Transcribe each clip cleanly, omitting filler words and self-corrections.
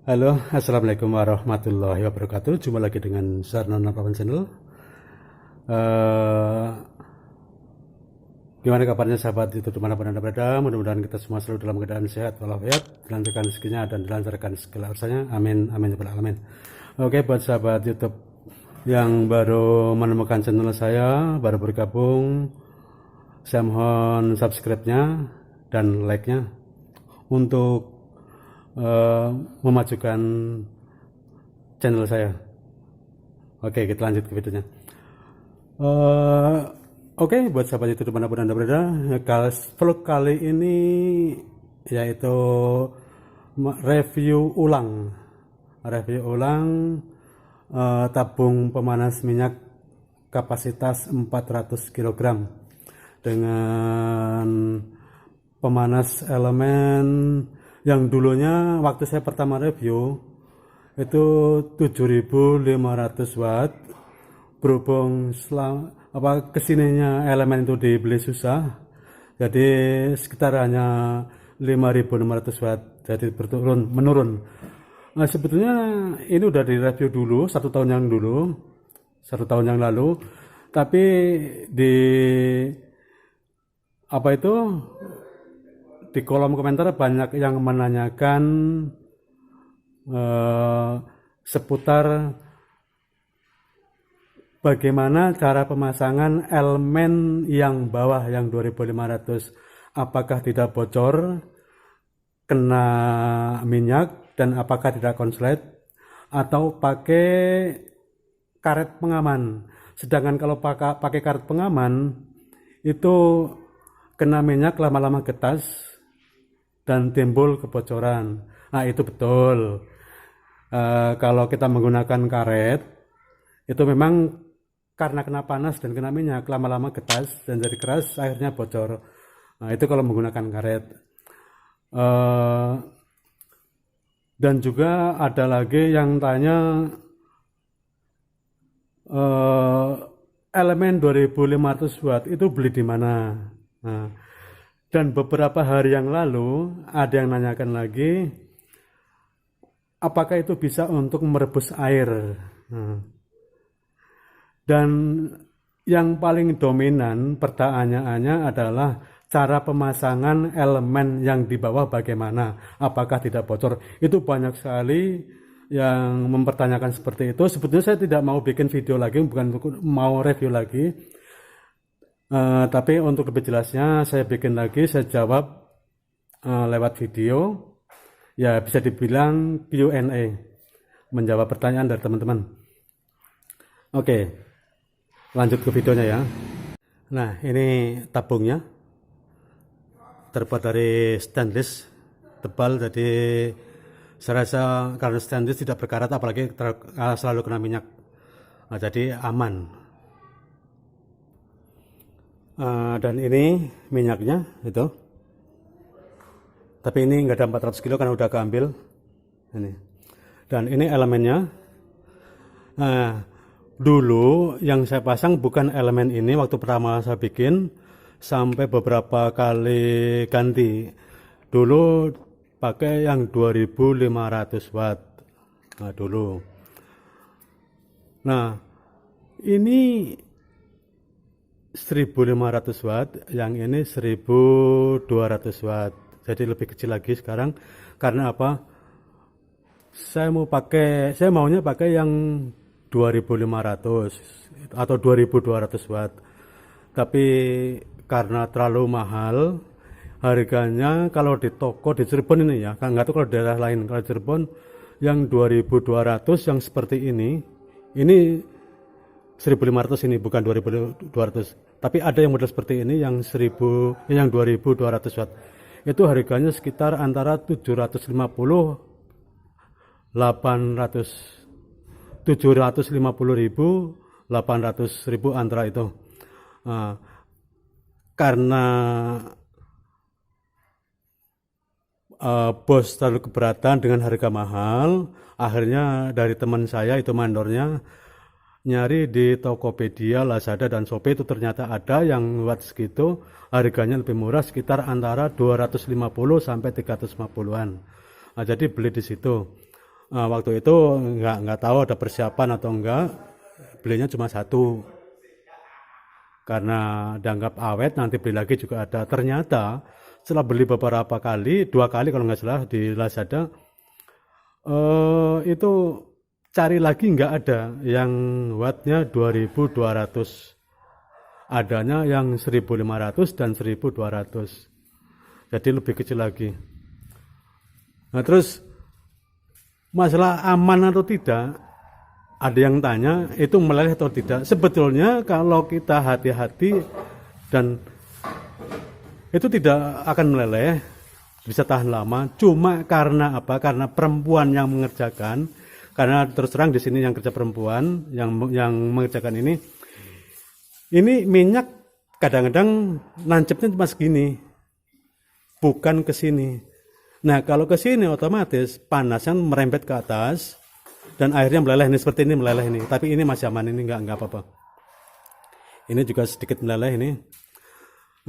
Halo, assalamualaikum warahmatullahi wabarakatuh. Jumpa lagi dengan Sarnona Papan Channel. Eh, Gimana kabarnya sahabat itu dimanapun anda berada? Mudah-mudahan kita semua selalu dalam keadaan sehat walafiat, dilancarkan rezekinya dan dilancarkan segala urusannya. Amin, amin, ya rabbal alamin. Oke, buat sahabat YouTube yang baru menemukan channel saya, baru bergabung, saya mohon subscribe-nya dan like-nya untuk memajukan channel saya. Oke, kita lanjut ke videonya. Oke, buat sahabat itu dimanapun anda berada, vlog kali ini yaitu review ulang tabung pemanas minyak kapasitas 400 kg dengan pemanas elemen yang dulunya waktu saya pertama review itu 7500 watt. Berhubung kesininya elemen itu dibeli susah, jadi sekitar hanya 5600 watt, jadi menurun. Nah, sebetulnya ini udah di review dulu satu tahun yang lalu, tapi di kolom komentar banyak yang menanyakan seputar bagaimana cara pemasangan elemen yang bawah yang 2500, apakah tidak bocor, kena minyak, dan apakah tidak konslet, atau pakai karet pengaman. Sedangkan kalau pakai karet pengaman itu kena minyak, lama-lama getas dan timbul kebocoran. Nah, itu betul. Kalau kita menggunakan karet itu memang karena kena panas dan kena minyak, lama-lama getas dan jadi keras, akhirnya bocor. Nah, itu kalau menggunakan karet. Dan juga ada lagi yang tanya elemen 2500 watt itu beli di mana? Nah, dan beberapa hari yang lalu ada yang nanyakan lagi, apakah itu bisa untuk merebus air? Nah, dan yang paling dominan pertanyaannya adalah cara pemasangan elemen yang di bawah bagaimana, apakah tidak bocor. Itu banyak sekali yang mempertanyakan seperti itu. Sebetulnya saya tidak mau bikin video lagi, bukan mau review lagi, tapi untuk lebih jelasnya saya bikin lagi, saya jawab lewat video. Ya, bisa dibilang Q&A, menjawab pertanyaan dari teman-teman. Oke, lanjut ke videonya ya. Nah, ini tabungnya terbuat dari stainless tebal, jadi saya rasa karena stainless tidak berkarat, apalagi selalu kena minyak. Nah, jadi aman. Dan ini minyaknya itu, tapi ini nggak ada 400 kilo karena udah keambil ini. Dan ini elemennya. Dulu yang saya pasang bukan elemen ini waktu pertama saya bikin, sampai beberapa kali ganti. Dulu pakai yang 2500 watt. Nah, dulu. Nah, ini 1500 watt, yang ini 1200 watt. Jadi lebih kecil lagi sekarang. Karena apa? Saya maunya pakai yang 2500 atau 2200 watt. Tapi karena terlalu mahal harganya, kalau di toko di Cirebon ini ya, nggak tahu kalau daerah lain. Kalau Cirebon yang 2200 yang seperti ini 1500, ini bukan 2200. Tapi ada yang model seperti ini yang 2200 watt. Itu harganya sekitar antara 750 ribu 800 ribu antara itu. Karena bos terlalu keberatan dengan harga mahal, akhirnya dari teman saya itu mandornya nyari di Tokopedia, Lazada, dan Shopee. Itu ternyata ada yang watt segitu, harganya lebih murah, sekitar antara 250 sampai 350-an. Nah, jadi beli di situ. Waktu itu nggak tahu ada persiapan atau enggak, belinya cuma satu karena dianggap awet, nanti beli lagi juga ada. Ternyata setelah beli beberapa kali, 2 kali kalau nggak salah di Lazada, itu cari lagi nggak ada yang wattnya 2200, adanya yang 1500 dan 1200, jadi lebih kecil lagi. Nah terus masalah aman atau tidak, ada yang tanya itu meleleh atau tidak. Sebetulnya kalau kita hati-hati dan itu tidak akan meleleh, bisa tahan lama. Cuma karena apa? Karena perempuan yang mengerjakan. Karena terus terang di sini yang kerja perempuan yang mengerjakan ini minyak kadang-kadang nancepnya cuma segini, bukan ke sini. Nah kalau ke sini otomatis panasnya merembet ke atas dan airnya meleleh ini, seperti ini meleleh ini. Tapi ini masih aman, ini nggak apa-apa. Ini juga sedikit meleleh ini.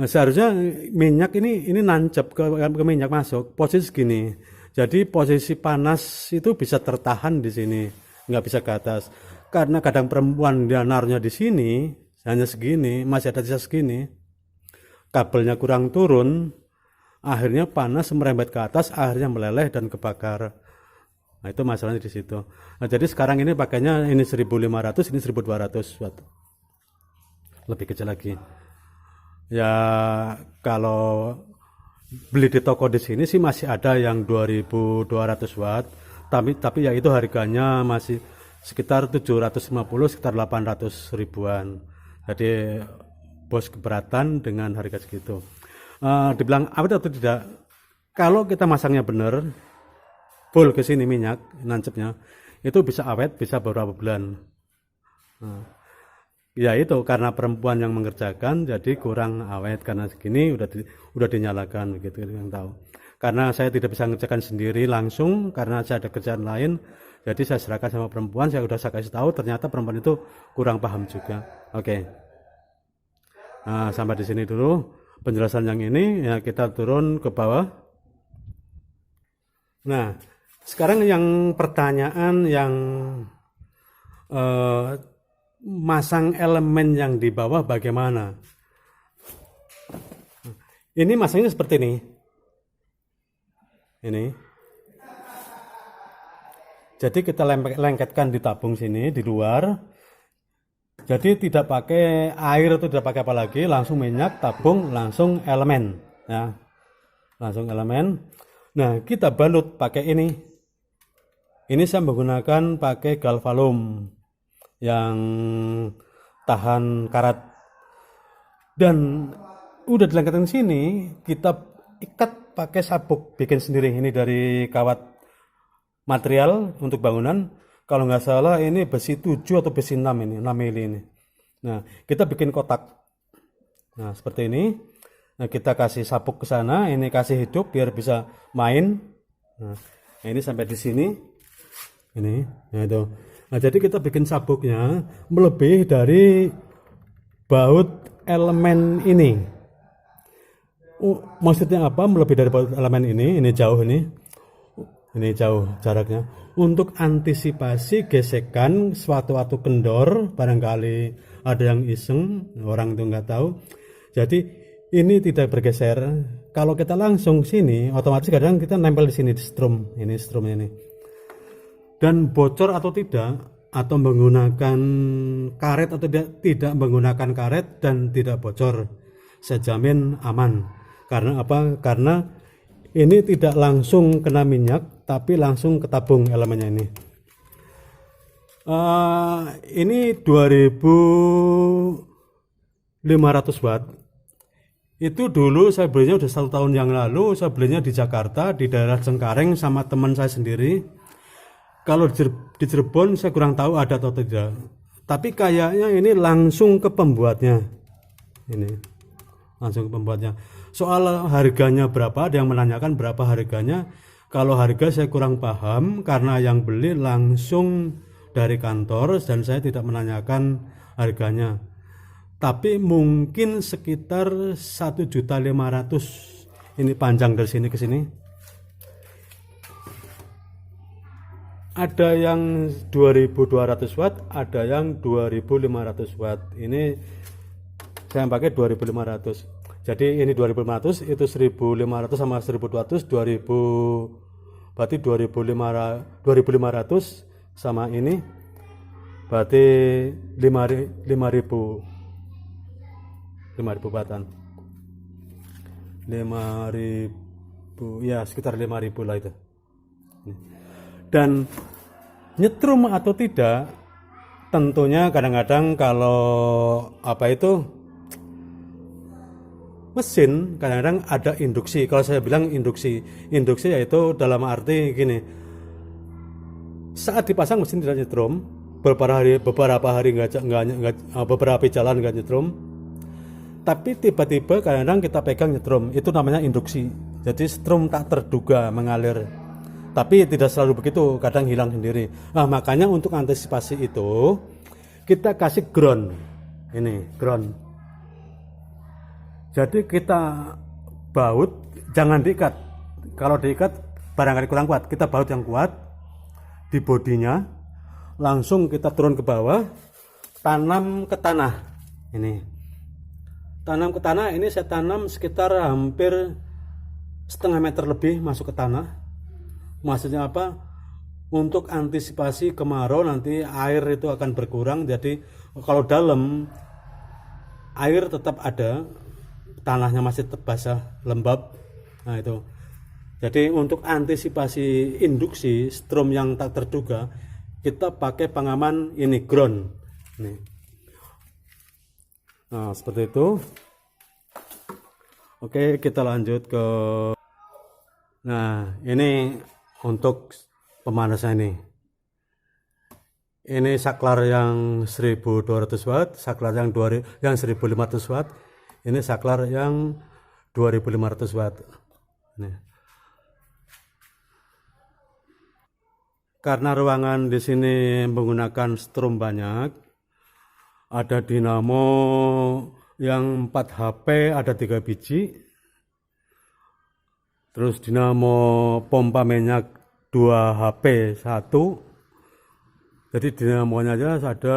Nah, seharusnya minyak ini nancep ke minyak masuk posisi segini. Jadi posisi panas itu bisa tertahan di sini, nggak bisa ke atas. Karena kadang perempuan dia naruhnya di sini hanya segini, masih ada sisa segini. Kabelnya kurang turun, akhirnya panas merembet ke atas, akhirnya meleleh dan kebakar. Nah, itu masalahnya di situ. Nah, jadi sekarang ini pakainya ini 1500, ini 1200 watt. Lebih kecil lagi. Ya kalau beli di toko di sini sih masih ada yang 2200 watt, tapi ya itu harganya masih sekitar 750, sekitar 800 ribuan. Jadi bos keberatan dengan harga segitu. Dibilang awet atau tidak, kalau kita masangnya benar, full ke sini minyak nancepnya, itu bisa awet, bisa beberapa bulan. Ya itu karena perempuan yang mengerjakan, jadi kurang awet karena segini udah dinyalakan begitu yang tahu. Karena saya tidak bisa mengerjakan sendiri langsung karena saya ada kerjaan lain, jadi saya serahkan sama perempuan. Saya kasih tahu, ternyata perempuan itu kurang paham juga. Oke. Nah, sampai di sini dulu penjelasan yang ini, ya kita turun ke bawah. Nah, sekarang yang pertanyaan yang masang elemen yang di bawah bagaimana? Ini masangnya seperti ini. Ini. Jadi kita lengketkan di tabung sini di luar. Jadi tidak pakai air atau tidak pakai apa lagi, langsung minyak, tabung, langsung elemen, ya. Langsung elemen. Nah, kita balut pakai ini. Ini saya menggunakan pakai galvalum yang tahan karat, dan udah dilengketkan sini, kita ikat pakai sabuk bikin sendiri. Ini dari kawat material untuk bangunan, kalau nggak salah ini besi 7 atau besi 6 ini, 6 mili ini. Nah kita bikin kotak, nah seperti ini. Nah kita kasih sabuk ke sana, ini kasih hidup biar bisa main. Nah ini sampai di sini ini, nah itu. Nah, jadi kita bikin sabuknya melebihi dari baut elemen ini. Maksudnya apa? Melebihi dari baut elemen ini jauh ini. Ini jauh jaraknya. Untuk antisipasi gesekan suatu kendor, barangkali ada yang iseng, orang itu nggak tahu. Jadi ini tidak bergeser. Kalau kita langsung sini, otomatis kadang kita nempel di sini di strum ini. Dan bocor atau tidak, atau menggunakan karet atau tidak menggunakan karet dan tidak bocor, saya jamin aman. Karena apa? Karena ini tidak langsung kena minyak, tapi langsung ke tabung elemennya ini. Ini 2500 watt. Itu dulu saya belinya udah 1 tahun yang lalu. Saya belinya di Jakarta, di daerah Cengkareng sama teman saya sendiri. Kalau di Cirebon saya kurang tahu ada atau tidak, tapi kayaknya ini langsung ke pembuatnya. Ini langsung ke pembuatnya. Soal harganya berapa, ada yang menanyakan berapa harganya. Kalau harga saya kurang paham karena yang beli langsung dari kantor dan saya tidak menanyakan harganya. Tapi mungkin sekitar 1.500.000. Ini panjang dari sini ke sini. Ada yang 2200 watt, ada yang 2500 watt. Ini saya pakai 2500. Jadi ini 2500, itu 1500 sama 1200, 2000, berarti 2500 sama ini berarti 5000 wattan. 5000, ya sekitar 5000 lah itu. Dan nyetrum atau tidak, tentunya kadang-kadang kalau mesin kadang-kadang ada induksi. Kalau saya bilang induksi yaitu dalam arti gini, saat dipasang mesin tidak nyetrum, beberapa hari beberapa jalan nggak nyetrum, tapi tiba-tiba kadang-kadang kita pegang nyetrum, itu namanya induksi. Jadi strum tak terduga mengalir. Tapi tidak selalu begitu, kadang hilang sendiri. Nah, makanya untuk antisipasi itu kita kasih ground. Ini ground. Jadi kita baut, jangan diikat. Kalau diikat barangkali kurang kuat. Kita baut yang kuat di bodinya, langsung kita turun ke bawah, tanam ke tanah. Ini tanam ke tanah. Ini saya tanam sekitar hampir setengah meter lebih masuk ke tanah. Maksudnya apa? Untuk antisipasi kemarau, nanti air itu akan berkurang. Jadi kalau dalam air tetap ada, tanahnya masih tetap basah, lembab. Nah itu. Jadi untuk antisipasi induksi strom yang tak terduga, kita pakai pengaman ini ground. Nih. Nah seperti itu. Oke, kita lanjut ke. Nah ini untuk pemanasan ini. Ini saklar yang 1200 watt, saklar yang 1500 watt. Ini saklar yang 2500 watt. Nih. Karena ruangan di sini menggunakan strom banyak, ada dinamo yang 4 HP, ada 3 biji. Terus dinamo pompa minyak 2 HP 1. Jadi dinamonya aja ada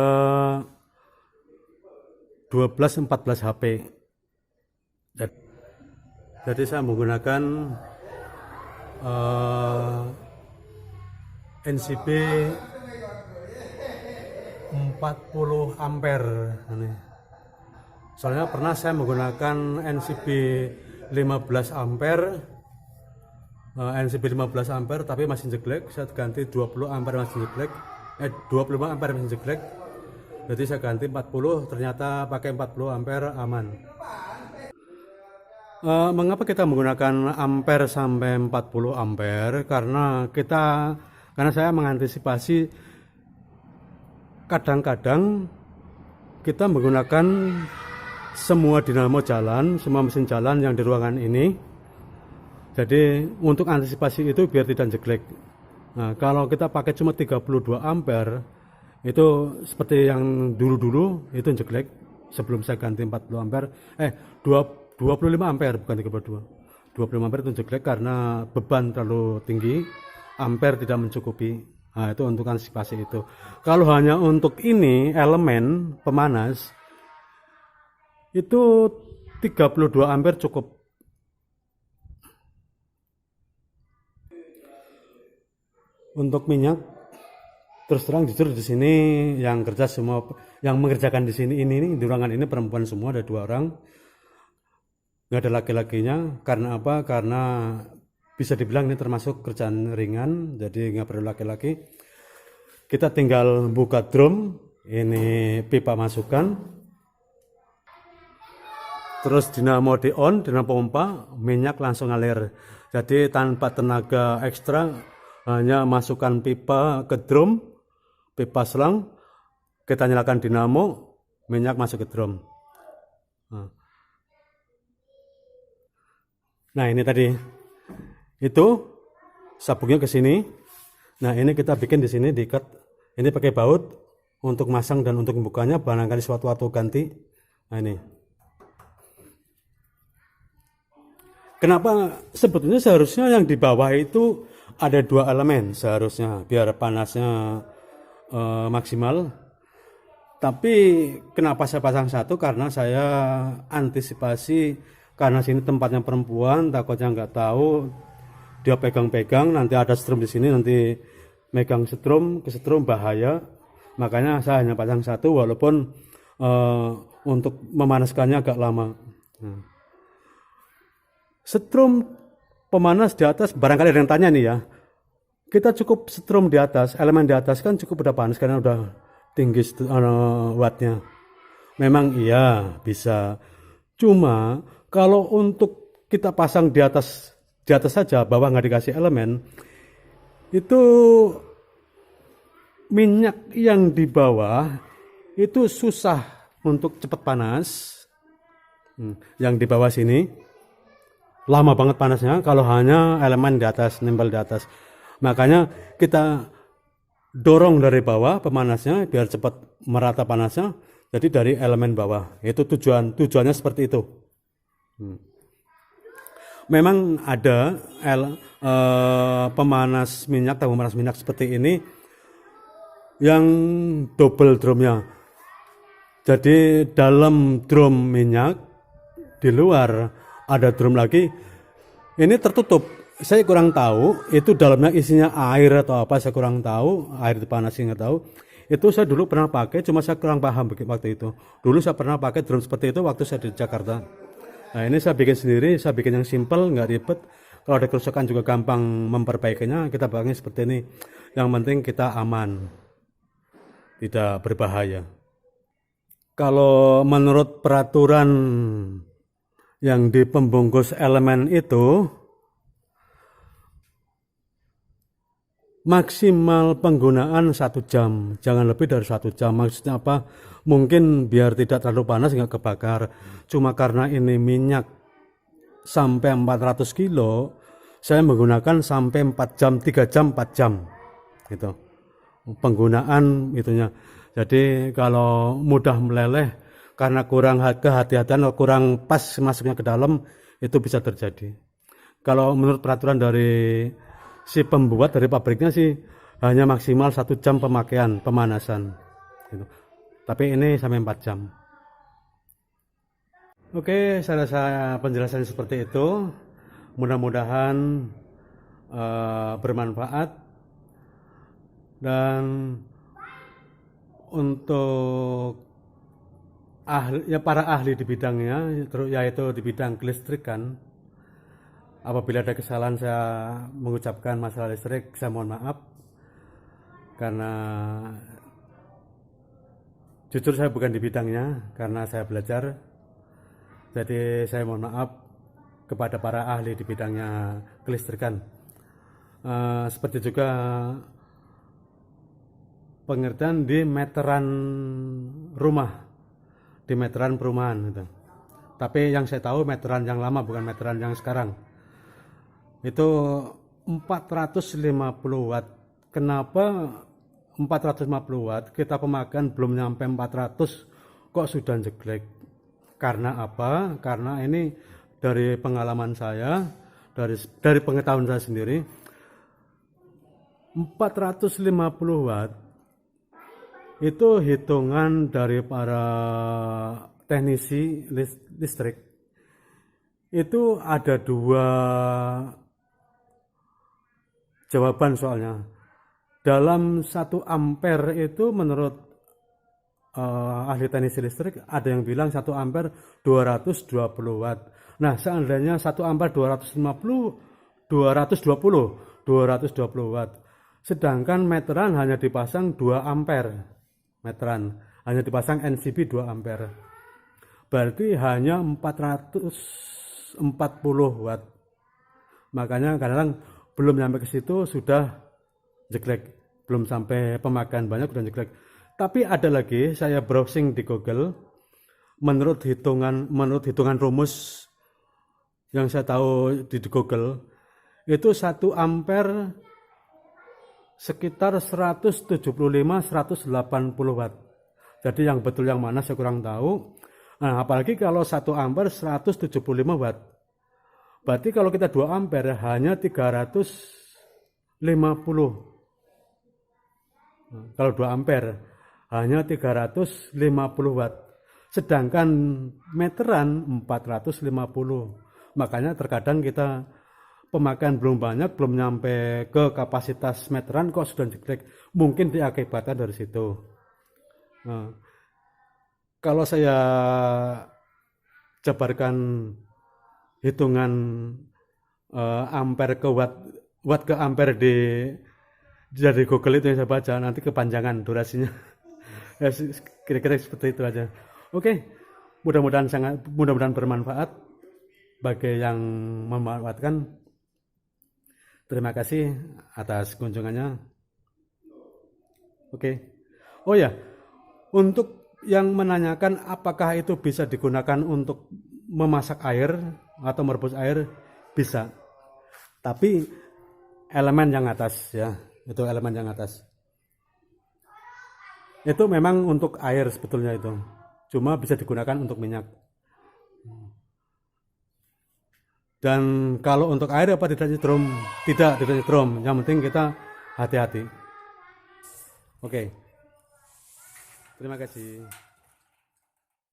12-14 HP. Jadi saya menggunakan NCB 40 ampere. Soalnya pernah saya menggunakan NCB 15 ampere. NCB 15 ampere tapi masih jelek, saya ganti 20 ampere masih jelek, 25 ampere masih jelek, jadi saya ganti 40, ternyata pakai 40 ampere aman. Mengapa kita menggunakan ampere sampai 40 ampere? Karena saya mengantisipasi kadang-kadang kita menggunakan semua dinamo jalan, semua mesin jalan yang di ruangan ini. Jadi untuk antisipasi itu biar tidak jelek. Nah, kalau kita pakai cuma 32 ampere, itu seperti yang dulu-dulu itu jelek. Sebelum saya ganti 40 ampere, 25 ampere bukan 32. 25 ampere itu jelek karena beban terlalu tinggi, ampere tidak mencukupi. Nah, itu untuk antisipasi itu. Kalau hanya untuk ini elemen pemanas, itu 32 ampere cukup. Untuk minyak, terus terang jujur di sini yang kerja semua, yang mengerjakan di sini ini di ruangan ini perempuan semua, ada 2 orang, nggak ada laki-lakinya. Karena apa? Karena bisa dibilang ini termasuk kerjaan ringan, jadi nggak perlu laki-laki. Kita tinggal buka drum, ini pipa masukan, terus dinamo di on, dinamo pompa, minyak langsung ngalir. Jadi tanpa tenaga ekstra, hanya masukkan pipa ke drum, pipa selang, kita nyalakan dinamo, minyak masuk ke drum. Nah ini tadi, itu sabuknya ke sini. Nah ini kita bikin di sini diikat. Ini pakai baut untuk masang dan untuk membukanya barangkali suatu waktu ganti. Nah ini. Kenapa sebetulnya seharusnya yang di bawah itu ada 2 elemen seharusnya biar panasnya maksimal. Tapi kenapa saya pasang 1? Karena saya antisipasi, karena sini tempatnya perempuan, takutnya nggak tahu dia pegang-pegang, nanti ada strum di sini, nanti megang setrum, kesetrum bahaya. Makanya saya hanya pasang 1, walaupun untuk memanaskannya agak lama. Nah, setrum pemanas di atas, barangkali ada yang tanya nih ya, kita cukup setrum di atas, elemen di atas kan cukup udah panas karena udah tinggi wattnya. Memang iya bisa, cuma kalau untuk kita pasang di atas saja, bawah nggak dikasih elemen, itu minyak yang di bawah itu susah untuk cepat panas. Yang di bawah sini lama banget panasnya kalau hanya elemen di atas, nempel di atas. Makanya kita dorong dari bawah pemanasnya biar cepat merata panasnya. Jadi dari elemen bawah. Itu tujuannya seperti itu. Memang ada pemanas minyak, tabung pemanas minyak seperti ini yang double drumnya. Jadi dalam drum minyak, di luar ada drum lagi. Ini tertutup. Saya kurang tahu itu dalamnya isinya air atau apa, saya kurang tahu. Air dipanasi nggak tahu. Itu saya dulu pernah pakai, cuma saya kurang paham waktu itu. Dulu saya pernah pakai drum seperti itu waktu saya di Jakarta. Nah ini saya bikin sendiri, saya bikin yang simple, nggak ribet. Kalau ada kerusakan juga gampang memperbaikinya. Kita pakainya seperti ini. Yang penting kita aman, tidak berbahaya. Kalau menurut peraturan yang di pembungkus elemen itu, maksimal penggunaan 1 jam, jangan lebih dari 1 jam. Maksudnya apa? Mungkin biar tidak terlalu panas, nggak kebakar. Cuma karena ini minyak sampai 400 kilo, saya menggunakan sampai 4 jam, 3 jam, 4 jam. Gitu. Penggunaan itunya. Jadi kalau mudah meleleh karena kurang kehati-hatian atau kurang pas masuknya ke dalam, itu bisa terjadi. Kalau menurut peraturan dari si pembuat, dari pabriknya sih hanya maksimal 1 jam pemakaian pemanasan gitu. Tapi ini sampai 4 jam. Oke, saya rasa penjelasan seperti itu. Mudah-mudahan bermanfaat. Dan untuk para ahli di bidangnya, yaitu di bidang kelistrikan, apabila ada kesalahan saya mengucapkan masalah listrik, saya mohon maaf. Karena jujur saya bukan di bidangnya, karena saya belajar. Jadi saya mohon maaf kepada para ahli di bidangnya kelistrikan. Seperti juga pengertian di meteran rumah, di meteran perumahan gitu. Tapi yang saya tahu meteran yang lama, bukan meteran yang sekarang. Itu 450 watt. Kenapa 450 watt? Kita pemakaian belum nyampe 400 kok sudah jeglek. Karena apa? Karena ini dari pengalaman saya, dari pengetahuan saya sendiri, 450 watt itu hitungan dari para teknisi listrik. Itu ada 2 jawaban soalnya. Dalam 1 ampere itu menurut ahli teknisi listrik ada yang bilang 1 ampere 220 watt. Nah, seandainya 1 ampere 220 watt. Sedangkan meteran hanya dipasang 2 ampere. Meteran hanya dipasang NCB 2 ampere. Berarti hanya 440 watt. Makanya kadang belum sampai ke situ sudah jeglek, belum sampai pemakaian banyak sudah jeglek. Tapi ada lagi, saya browsing di Google, menurut hitungan rumus yang saya tahu di Google, itu 1 ampere sekitar 175-180 watt. Jadi yang betul yang mana saya kurang tahu. Nah, apalagi kalau 1 ampere 175 watt. Berarti kalau kita 2 ampere hanya 300 Kalau 2 ampere hanya 350 watt. Sedangkan meteran 450. Makanya terkadang kita pemakaian belum banyak, belum nyampe ke kapasitas meteran kok sudah jeglek. Mungkin diakibatkan dari situ. Nah, kalau saya jabarkan hitungan ampere ke watt ke ampere dari Google itu yang saya baca, nanti kepanjangan durasinya. Ya, kira-kira seperti itu aja. Oke, mudah-mudahan bermanfaat bagi yang memanfaatkan. Terima kasih atas kunjungannya. Oke. Oh ya, untuk yang menanyakan apakah itu bisa digunakan untuk memasak air atau merebus air, bisa. Tapi elemen yang atas ya, itu elemen yang atas. Itu memang untuk air sebetulnya itu. Cuma bisa digunakan untuk minyak. Dan kalau untuk air apa tidak nyetrum? Tidak nyetrum. Yang penting kita hati-hati. Oke. Terima kasih.